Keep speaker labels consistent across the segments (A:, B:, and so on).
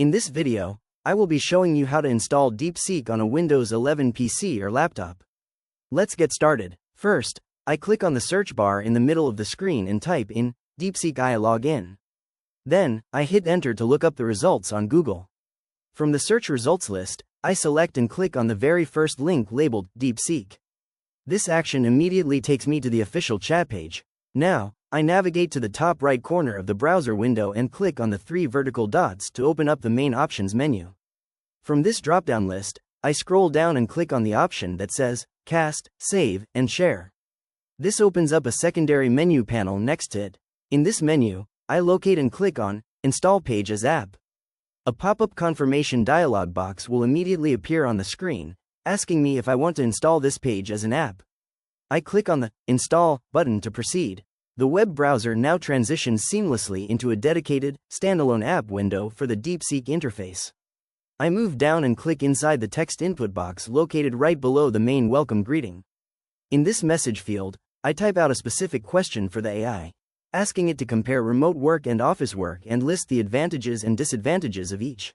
A: In this video, I will be showing you how to install Deepseek on a Windows 11 PC or laptop. Let's get started. First, I click on the search bar in the middle of the screen and type in Deepseek login. Then, I hit enter to look up the results on Google. From the search results list, I select and click on the very first link labeled Deepseek. This action immediately takes me to the official chat page. Now, I navigate to the top right corner of the browser window and click on the three vertical dots to open up the main options menu. From this drop-down list, I scroll down and click on the option that says Cast, Save, and Share. This opens up a secondary menu panel next to it. In this menu, I locate and click on Install Page as App. A pop-up confirmation dialog box will immediately appear on the screen, asking me if I want to install this page as an app. I click on the Install button to proceed. The web browser now transitions seamlessly into a dedicated, standalone app window for the Deepseek interface. I move down and click inside the text input box located right below the main welcome greeting. In this message field, I type out a specific question for the AI, asking it to compare remote work and office work and list the advantages and disadvantages of each.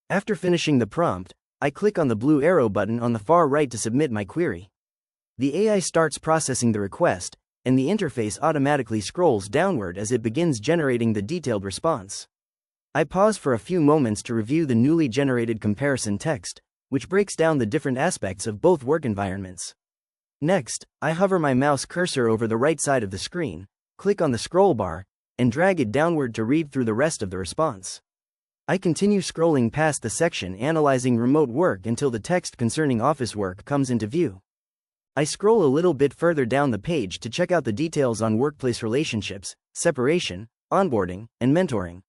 A: After finishing the prompt, I click on the blue arrow button on the far right to submit my query. The AI starts processing the request, and the interface automatically scrolls downward as it begins generating the detailed response. I pause for a few moments to review the newly generated comparison text, which breaks down the different aspects of both work environments. Next, I hover my mouse cursor over the right side of the screen, click on the scroll bar, and drag it downward to read through the rest of the response. I continue scrolling past the section analyzing remote work until the text concerning office work comes into view. I scroll a little bit further down the page to check out the details on workplace relationships, separation, onboarding, and mentoring.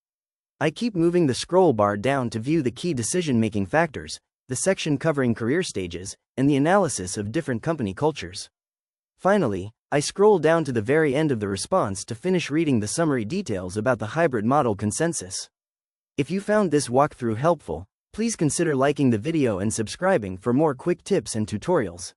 A: I keep moving the scroll bar down to view the key decision-making factors, the section covering career stages, and the analysis of different company cultures. Finally, I scroll down to the very end of the response to finish reading the summary details about the hybrid model consensus. If you found this walkthrough helpful, please consider liking the video and subscribing for more quick tips and tutorials.